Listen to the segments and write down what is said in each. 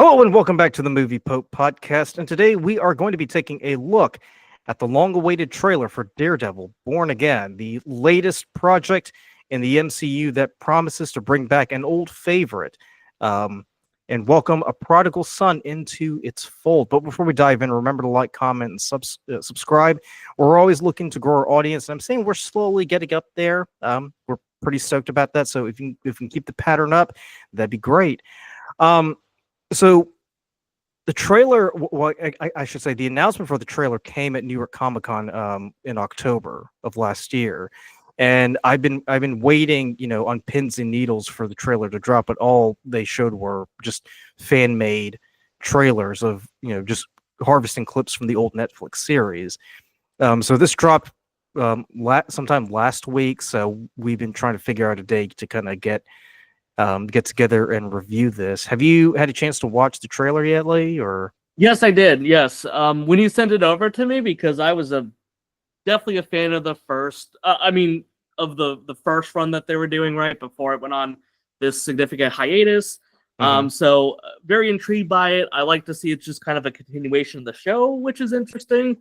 Hello and welcome back to the Movie Pope podcast. And today we are going to be taking a look at the long-awaited trailer for Daredevil, Born Again, the latest project in the MCU that promises to bring back an old favorite and welcome a prodigal son into its fold. But before we dive in, remember to like, comment, and subscribe. We're always looking to grow our audience, and I'm saying we're slowly getting up there. We're pretty stoked about that. So if you can keep the pattern up, that'd be great. So the trailer, well, I should say the announcement for the trailer came at New York Comic Con in October of last year. And I've been waiting, on pins and needles for the trailer to drop, but all they showed were just fan-made trailers of, just harvesting clips from the old Netflix series. So this dropped sometime last week. So we've been trying to figure out a date to kind of get together and review this. Have you had a chance to watch the trailer yet, Lee? Or yes, I did. Yes, when you sent it over to me, because I was definitely a fan of the first. Of the first run that they were doing right before it went on this significant hiatus. So very intrigued by it. I like to see it's just kind of a continuation of the show, which is interesting.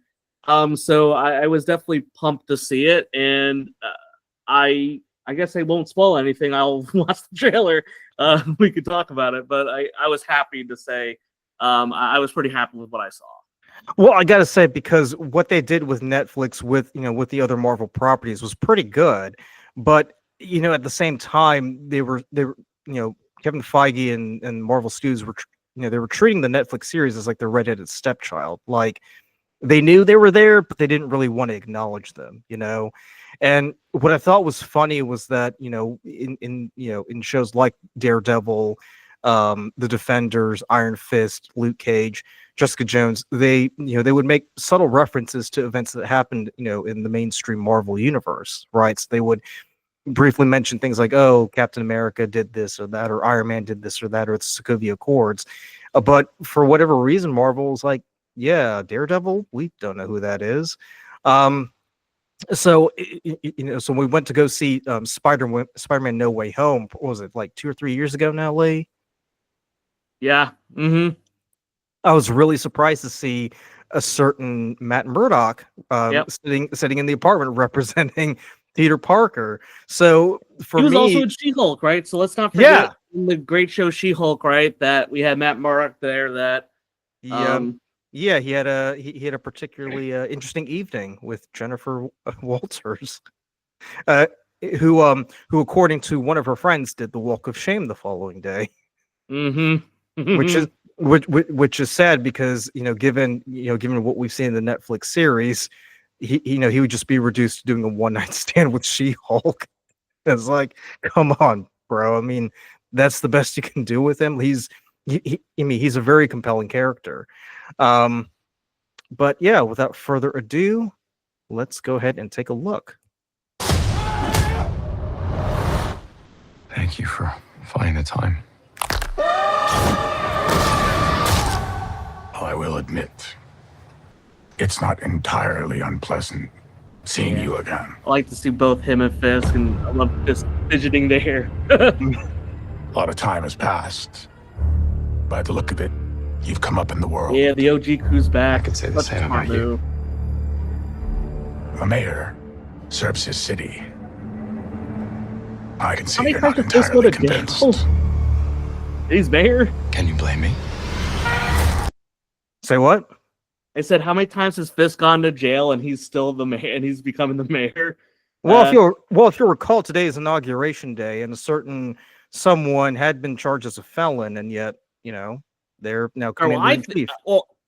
So I was definitely pumped to see it, and I guess I won't spoil anything. I'll watch the trailer. We could talk about it, but I was happy to say I was pretty happy with what I saw. Well, I gotta say, because what they did with Netflix with the other Marvel properties was pretty good, but at the same time they were Kevin Feige and Marvel Studios were they were treating the Netflix series as like their redheaded stepchild. Like they knew they were there, but they didn't really want to acknowledge them. And what I thought was funny was that in shows like Daredevil, The Defenders, Iron Fist, Luke Cage, Jessica Jones, they would make subtle references to events that happened in the mainstream Marvel universe, right? So they would briefly mention things like, oh, Captain America did this or that, or Iron Man did this or that, or the Sokovia Accords. But for whatever reason, Marvel was like, yeah, Daredevil, we don't know who that is. So so we went to go see Spider-Man No Way Home. What was it, like 2 or 3 years ago now, Lee? Yeah. I was really surprised to see a certain Matt Murdock sitting in the apartment representing Peter Parker. So he was also in She-Hulk, right? So let's not forget the great show She-Hulk, right? That we had Matt Murdock there. That he had a particularly interesting evening with Jennifer Walters, who according to one of her friends did the Walk of Shame the following day. Which is sad because given what we've seen in the Netflix series, he would just be reduced to doing a one-night stand with She-Hulk. It's like, come on, bro. I mean, that's the best you can do with him. He's a very compelling character. But yeah, without further ado, let's go ahead and take a look. Thank you for finding the time. I will admit, it's not entirely unpleasant seeing you again. I like to see both him and Fisk, and I love Fisk fidgeting there. A lot of time has passed. By the look of it, you've come up in the world. Yeah, the OG crew's back. I could say the same about you. The mayor serves his city. I can see you're not entirely convinced. He's mayor? Can you blame me? Say what? I said, how many times has Fisk gone to jail and he's still the mayor, and he's becoming the mayor? Well, if you'll recall, today is inauguration day, and a certain someone had been charged as a felon, and yet they're now coming to chief.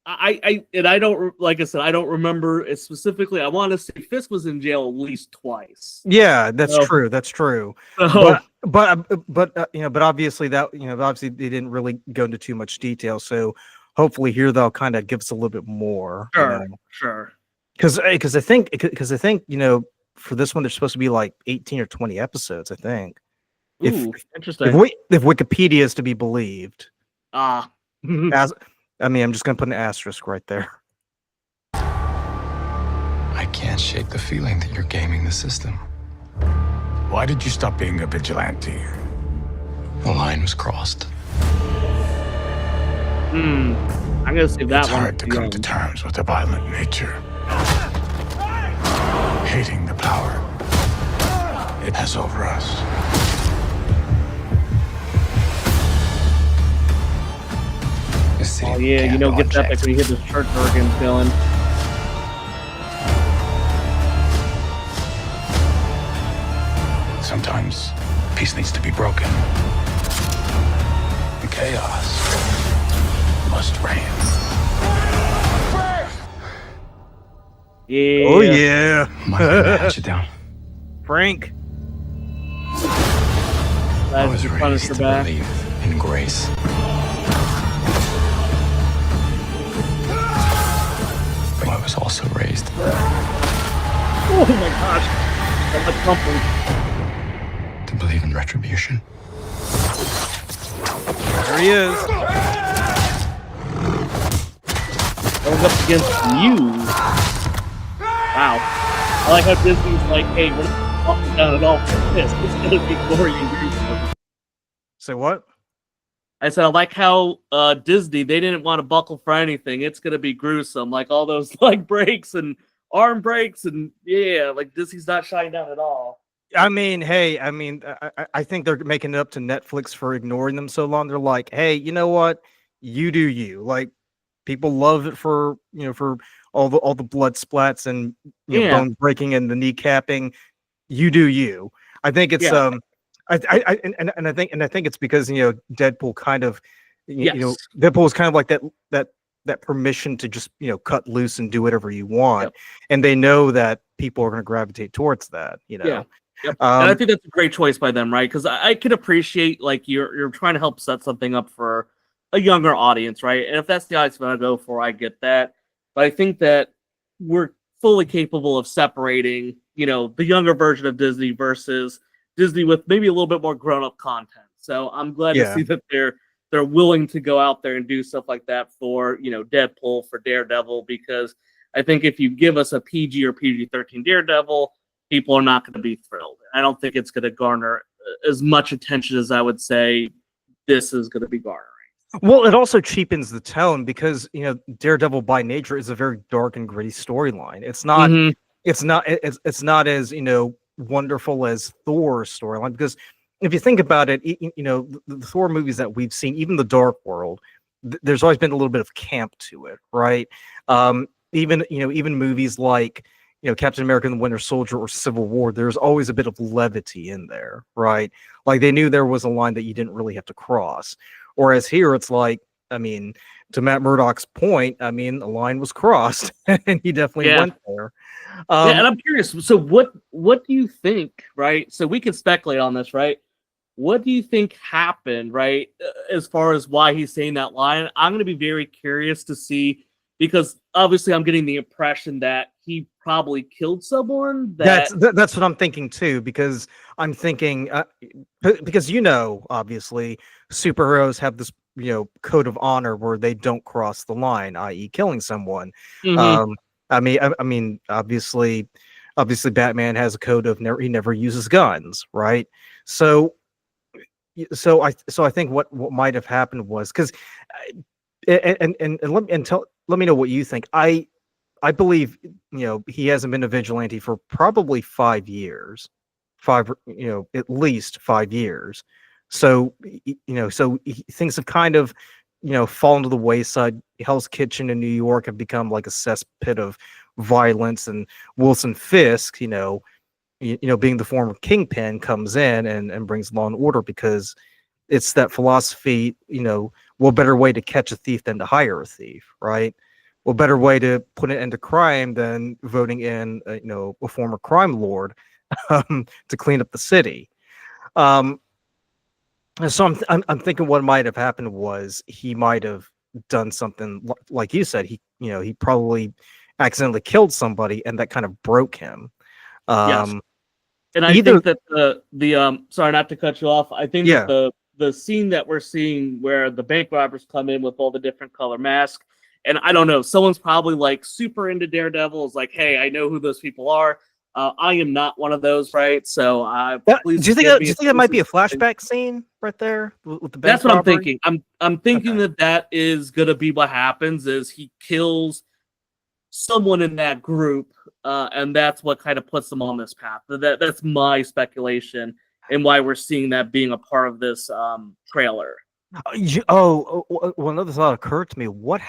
I don't, like I said, I don't remember it specifically. I want to say Fisk was in jail at least twice. Yeah, that's true. That's true. But obviously obviously they didn't really go into too much detail. So hopefully here they'll kind of give us a little bit more. Sure. Because I think for this one there's supposed to be like 18 or 20 episodes. I think. Interesting. If Wikipedia is to be believed. I'm just going to put an asterisk right there. I can't shake the feeling that you're gaming the system. Why did you stop being a vigilante? The line was crossed. I'm gonna save that It's one. hard to come to terms with a violent nature. Hating the power it has over us. Oh yeah, you know, gets epic when you hit this church organ feeling. Sometimes peace needs to be broken. The chaos must reign. Yeah. Oh yeah, Hatch it down. Frank. I was That's the raised Punisher to back. believe in grace. But I was also raised Oh my gosh. That's comfort. to believe in retribution. There he is. Going up against you. Wow. I like how Disney's like, hey, we're not fucking down at all for this. It's gonna be gory and gruesome. Say what? I said I like how Disney, they didn't want to buckle for anything. It's gonna be gruesome. Like all those like breaks and arm breaks and yeah, like Disney's not shying down at all. I mean, hey, I think they're making it up to Netflix for ignoring them so long. They're like, hey, you know what? You do you. Like, people love it for for all the blood splats and bone breaking and the kneecapping. You do you. I think it's I think it's because Deadpool kind of Deadpool is kind of like that permission to just cut loose and do whatever you want, and they know that people are going to gravitate towards that. Yep. And I think that's a great choice by them, right? Because I could appreciate like you're trying to help set something up for a younger audience, right? And if that's the audience I'm gonna go for, I get that. But I think that we're fully capable of separating, the younger version of Disney versus Disney with maybe a little bit more grown-up content. So I'm glad to see that they're willing to go out there and do stuff like that for Deadpool, for Daredevil, because I think if you give us a PG or PG-13 Daredevil, people are not going to be thrilled. I don't think it's going to garner as much attention as I would say this is going to be garnering. Well, it also cheapens the tone because Daredevil by nature is a very dark and gritty storyline. It's not it's not as wonderful as Thor's storyline, because if you think about it, the Thor movies that we've seen, even the Dark World, there's always been a little bit of camp to it, right? Even movies like Captain America and the Winter Soldier or Civil War, there's always a bit of levity in there, right? Like they knew there was a line that you didn't really have to cross. Whereas here, it's like, to Matt Murdock's point, a line was crossed, and he definitely went there. And I'm curious. So, what do you think? Right. So we can speculate on this, right? What do you think happened, right? As far as why he's saying that line, I'm going to be very curious to see, because obviously I'm getting the impression that he probably killed someone. That's what I'm thinking too, because I'm thinking because obviously superheroes have this code of honor where they don't cross the line, i.e., killing someone. Obviously Batman has a code of he never uses guns, right? So I think what might have happened was because let me know what you think. I believe he hasn't been a vigilante for probably 5 years, at least 5 years. So things have kind of fallen to the wayside. Hell's Kitchen in New York have become like a cesspit of violence, and Wilson Fisk, being the former kingpin, comes in and brings law and order, because it's that philosophy, what better way to catch a thief than to hire a thief, right? What better way to put an end to crime than voting in, a former crime lord to clean up the city? So I'm thinking what might have happened was he might have done something like you said. He probably accidentally killed somebody, and that kind of broke him. Yes. And I think that the sorry, not to cut you off. I think that the scene that we're seeing where the bank robbers come in with all the different color masks, and I don't know, someone's probably like super into Daredevil, is like, hey, I know who those people are. I am not one of those, right? So Do please you think forgive that, me do you if think that might be a this is something- flashback scene right there with the bank That's what I'm robbery? thinking. I'm thinking Okay. that is gonna be what happens. Is he kills someone in that group, and that's what kind of puts them on this path. That's my speculation and why we're seeing that being a part of this trailer. Well, another thought occurred to me. What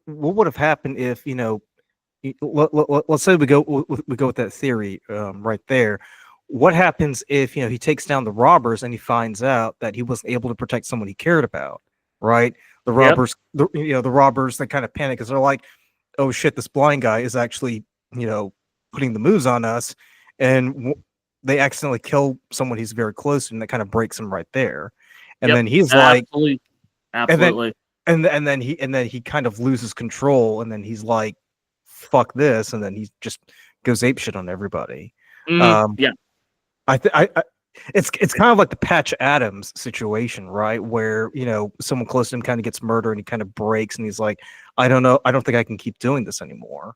would have happened if, let's say we go with that theory right there. What happens if, he takes down the robbers and he finds out that he wasn't able to protect someone he cared about, right? The Yep. robbers, the robbers that kind of panic because they're like, oh shit, this blind guy is actually, putting the moves on us, and they accidentally kill someone he's very close to, and that kind of breaks him right there. And Yep. then he's like, Absolutely. and then Absolutely. and then he kind of loses control, and then he's like, fuck this, and then he just goes apeshit on everybody. Yeah. I it's kind of like the Patch Adams situation, right? Where, someone close to him kind of gets murdered and he kind of breaks and he's like, I don't know, I don't think I can keep doing this anymore.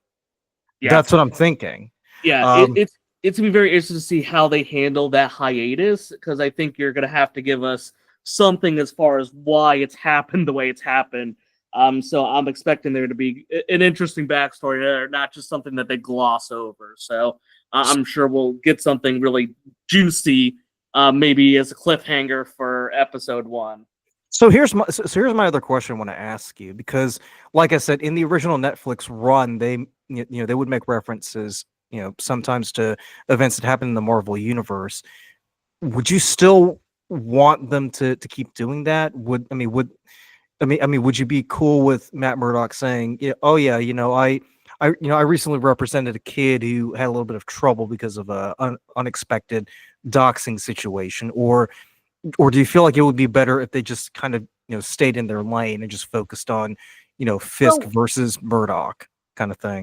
Yeah. That's what I'm thinking. Yeah. Um, It's gonna be very interesting to see how they handle that hiatus, because I think you're gonna have to give us something as far as why it's happened the way it's happened. So I'm expecting there to be an interesting backstory there, not just something that they gloss over. So I'm sure we'll get something really juicy, maybe as a cliffhanger for episode 1. So here's my other question I want to ask you, because like I said, in the original Netflix run, they would make references, sometimes to events that happen in the Marvel universe. Would you still want them to keep doing that? Would you be cool with Matt Murdock saying, yeah, oh yeah, I recently represented a kid who had a little bit of trouble because of a unexpected doxing situation, or do you feel like it would be better if they just kind of, stayed in their lane and just focused on, Fisk So versus Murdoch kind of thing?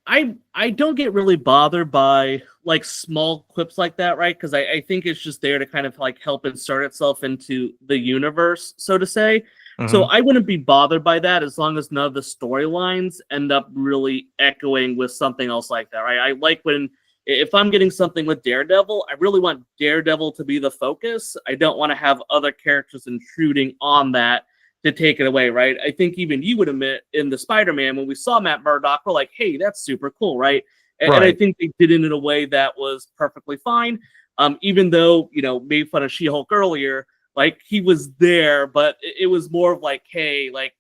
I don't get really bothered by like small clips like that, right? Because I think it's just there to kind of like help insert itself into the universe, so to say. So Mhm. I wouldn't be bothered by that as long as none of the storylines end up really echoing with something else like that, right? I like when if I'm getting something with Daredevil, I really want Daredevil to be the focus. I don't want to have other characters intruding on that to take it away, right? I think even you would admit in the Spider-Man, when we saw Matt Murdock, we're like, hey, that's super cool, right? And I Right. think they did it in a way that was perfectly fine. Even though, made fun of She-Hulk earlier, like he was there, but it was more of like, hey, like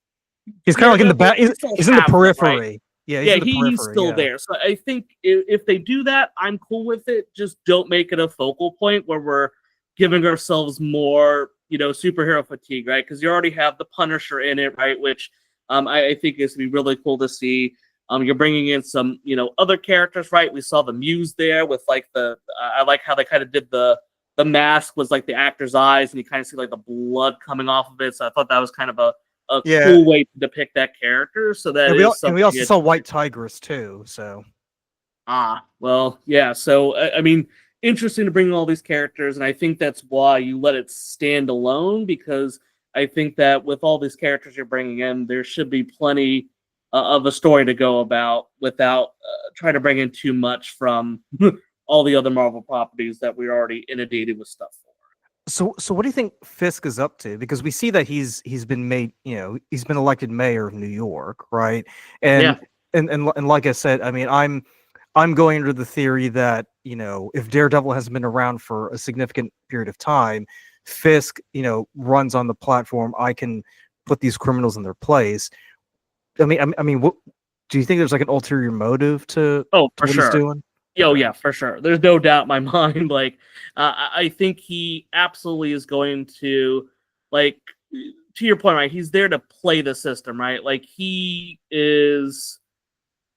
He's kind of like in the Daredevil, back. we He's, still he's in the have him, right? periphery. Yeah, he's Yeah, in the he's periphery. still Yeah. there. So I think if they do that, I'm cool with it. Just don't make it a focal point where we're giving ourselves more, superhero fatigue, right? Because you already have the Punisher in it, right? Which I think is be really cool to see. You're bringing in some, other characters, right? We saw the Muse there with like I like how they kind of did the mask was like the actor's eyes, and you kind of see like the blood coming off of it. So I thought that was kind of a Yeah, cool way to depict that character. So that and is something. we also saw White Tigress too. So Well, yeah. So I mean, interesting to bring all these characters, and I think that's why you let it stand alone, because I think that with all these characters you're bringing in, there should be plenty of a story to go about without trying to bring in too much from all the other Marvel properties that we're already inundated with stuff for. So what do you think Fisk is up to? Because we see that he's been made, he's been elected mayor of New York, right? Yeah. And like I said, I mean, I'm going under the theory that, if Daredevil has been around for a significant period of time, Fisk, runs on the platform. I can put these criminals in their place. What do you think? There's like an ulterior motive to Oh, for what he's sure. doing? Oh, Okay. yeah, for sure. There's no doubt in my mind. Like, I think he absolutely is going to, like, to your point, right? He's there to play the system, right? Like, he is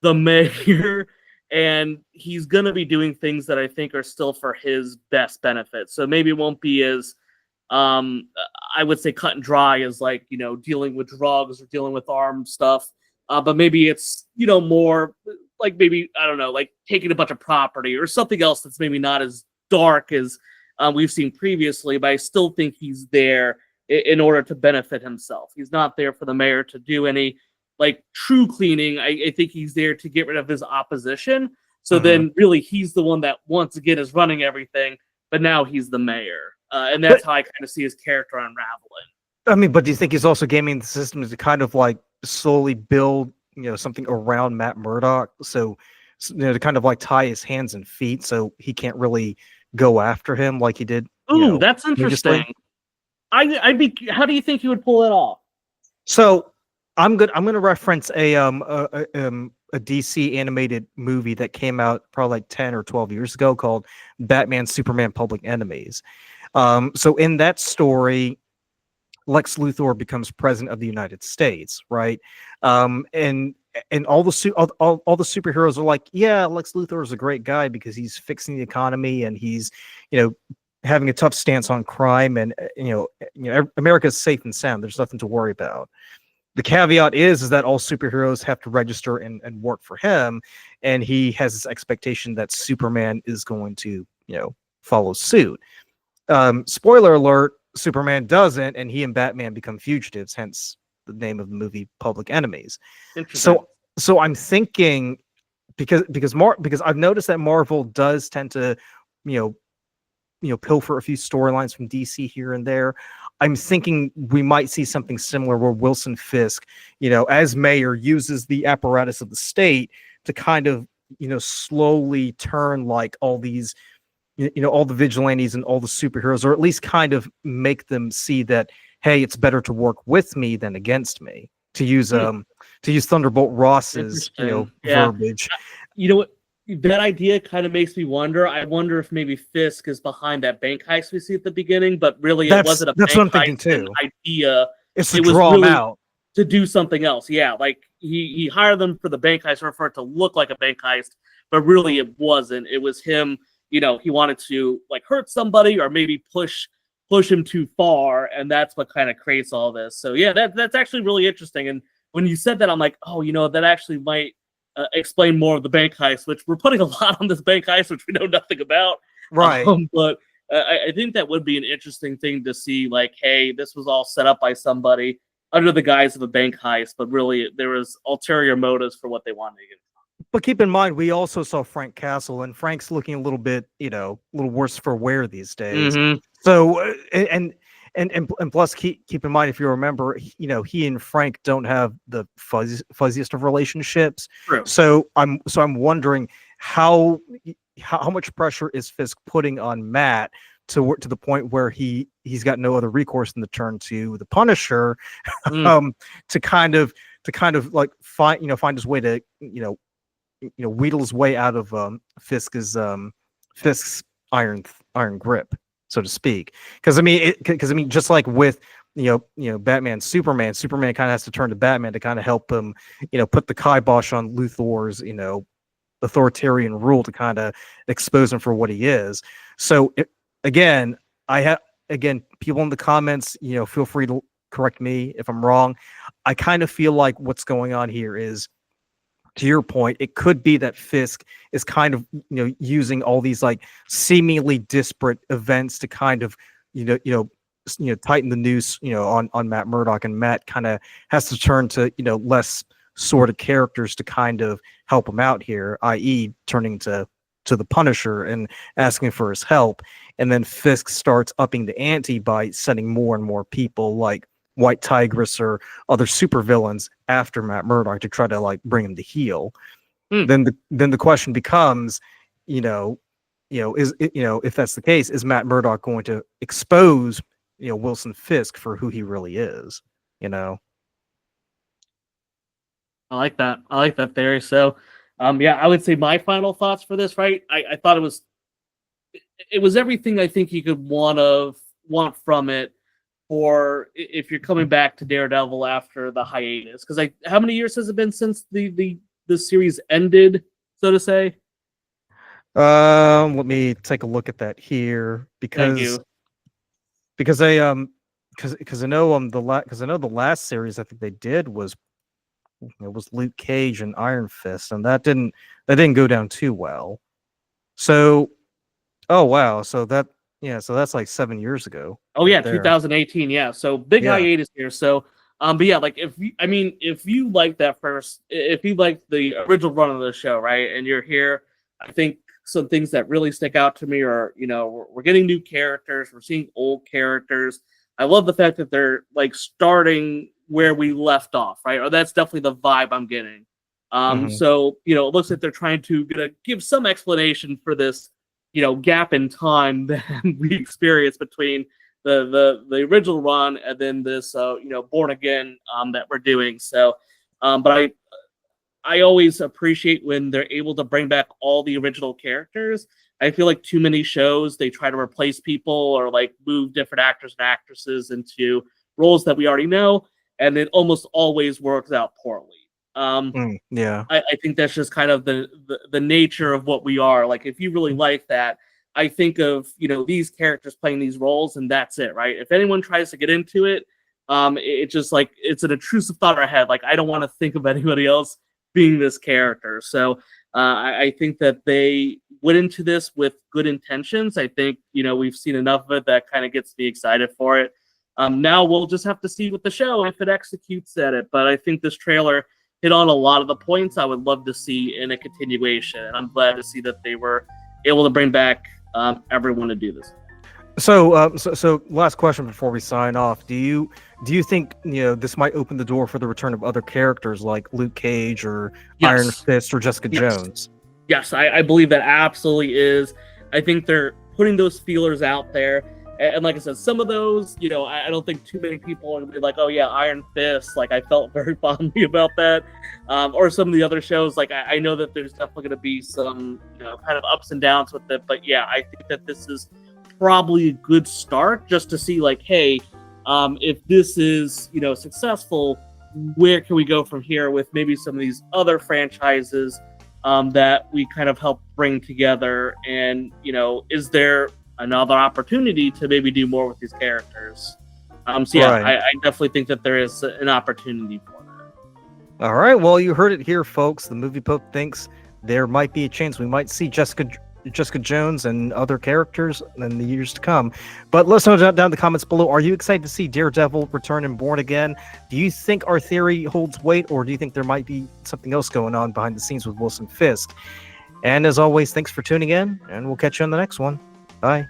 the mayor, and he's going to be doing things that I think are still for his best benefit. So maybe it won't be as, I would say, cut and dry as, like, dealing with drugs or dealing with armed stuff. But maybe it's, more like maybe, I don't know, like taking a bunch of property or something else that's maybe not as dark as we've seen previously, but I still think he's there in order to benefit himself. He's not there for the mayor to do any like true cleaning. I think he's there to get rid of his opposition So then really he's the one that once again is running everything, but now he's the mayor. And that's how I kind of see his character unraveling. I mean, but do you think he's also gaming the system to kind of like slowly build, something around Matt Murdock? So, to kind of like tie his hands and feet so he can't really go after him like he did. Ooh, that's interesting. I'd be. How do you think he would pull it off? So I'm going to reference a DC animated movie that came out probably like 10 or 12 years ago called Batman Superman Public Enemies. So in that story, Lex Luthor becomes president of the United States, right? And all the superheroes are like, yeah, Lex Luthor is a great guy because he's fixing the economy and he's, having a tough stance on crime, and America's safe and sound. There's nothing to worry about. The caveat is that all superheroes have to register and work for him, and he has this expectation that Superman is going to, follow suit. Spoiler alert: Superman doesn't, and he and Batman become fugitives. Hence the name of the movie, Public Enemies. So I'm thinking because I've noticed that Marvel does tend to, pilfer a few storylines from DC here and there. I'm thinking we might see something similar where Wilson Fisk, as mayor, uses the apparatus of the state to kind of, slowly turn like all these, all the vigilantes and all the superheroes, or at least kind of make them see that, hey, it's better to work with me than against me. To use Thunderbolt Ross's, verbiage. You know what? That idea kind of makes me wonder. I wonder if maybe Fisk is behind that bank heist we see at the beginning, but really it wasn't a bank heist. That's what I'm thinking too. Idea. It's to draw them out. To do something else. Yeah, like he hired them for the bank heist or for it to look like a bank heist, but really it wasn't. It was him, he wanted to like hurt somebody or maybe push him too far, and that's what kind of creates all this. So yeah, that's actually really interesting. And when you said that, I'm like, oh, that actually might explain more of the bank heist, which we're putting a lot on this bank heist, which we know nothing about. Right. But I think that would be an interesting thing to see, like, hey, this was all set up by somebody under the guise of a bank heist, but really there was ulterior motives for what they wanted to get. But keep in mind, we also saw Frank Castle, and Frank's looking a little bit, a little worse for wear these days. Mm-hmm. So, and plus, keep in mind, if you remember, he and Frank don't have the fuzziest of relationships. True. So I'm wondering how much pressure is Fisk putting on Matt to the point where he's got no other recourse than to turn to the Punisher, to kind of like find his way to wheedle his way out of Fisk's iron grip, so to speak. Because I mean, just like with Batman, Superman kind of has to turn to Batman to kind of help him, put the kibosh on Luthor's authoritarian rule to kind of expose him for what he is. So again, people in the comments, feel free to correct me if I'm wrong. I kind of feel like what's going on here is, to your point, it could be that Fisk is kind of, using all these like seemingly disparate events to kind of, tighten the noose, on Matt Murdock, and Matt kind of has to turn to, less sordid characters to kind of help him out here, i.e., turning to the Punisher and asking for his help. And then Fisk starts upping the ante by sending more and more people like White Tigress or other supervillains after Matt Murdock to try to like bring him to heel. Then the question becomes, if that's the case, is Matt Murdock going to expose Wilson Fisk for who he really is? I like that theory. So I would say my final thoughts for this, right? I thought it was everything I think you could want from it. Or if you're coming back to Daredevil after the hiatus, because how many years has it been since the series ended, so to say? Let me take a look at that here because I know the last series I think they did was Luke Cage and Iron Fist, and that didn't go down too well. So, oh wow, so that's like 7 years ago. Oh yeah, 2018. Yeah, so big hiatus here. So, but yeah, like if you like that first, if you like the original run of the show, right, and you're here I think some things that really stick out to me are, we're getting new characters, we're seeing old characters. I love the fact that they're like starting where we left off, right? Or that's definitely the vibe I'm getting. So, it looks like they're trying to give some explanation for this, gap in time that we experienced between the original run and then this, Born Again that we're doing. So, but I always appreciate when they're able to bring back all the original characters. I feel like too many shows, they try to replace people or like move different actors and actresses into roles that we already know, and it almost always works out poorly. Yeah. I think that's just kind of the nature of what we are. Like, if you really like that, I think of, these characters playing these roles, and that's it, right? If anyone tries to get into it, it just like, it's an intrusive thought in our head. Like, I don't want to think of anybody else being this character. So I think that they went into this with good intentions. I think, we've seen enough of it that kind of gets me excited for it. Now we'll just have to see with the show if it executes at it. But I think this trailer hit on a lot of the points I would love to see in a continuation. And I'm glad to see that they were able to bring back everyone to do this. So last question before we sign off. Do you think this might open the door for the return of other characters like Luke Cage or Iron Fist or Jessica Jones? Yes, I believe that absolutely is. I think they're putting those feelers out there. And like I said, some of those, I don't think too many people are going to be like, oh yeah, Iron Fist. Like, I felt very fondly about that. Or some of the other shows, like I know that there's definitely going to be some, kind of ups and downs with it. But yeah, I think that this is probably a good start just to see like, hey, if this is, successful, where can we go from here with maybe some of these other franchises that we kind of help bring together? And, is there another opportunity to maybe do more with these characters? So yeah, Right. I definitely think that there is an opportunity for that. All right. Well, you heard it here, folks. The Movie Pope thinks there might be a chance we might see Jessica Jones and other characters in the years to come. But let us know down in the comments below. Are you excited to see Daredevil return and Born Again? Do you think our theory holds weight, or do you think there might be something else going on behind the scenes with Wilson Fisk? And as always, thanks for tuning in, and we'll catch you on the next one. Bye.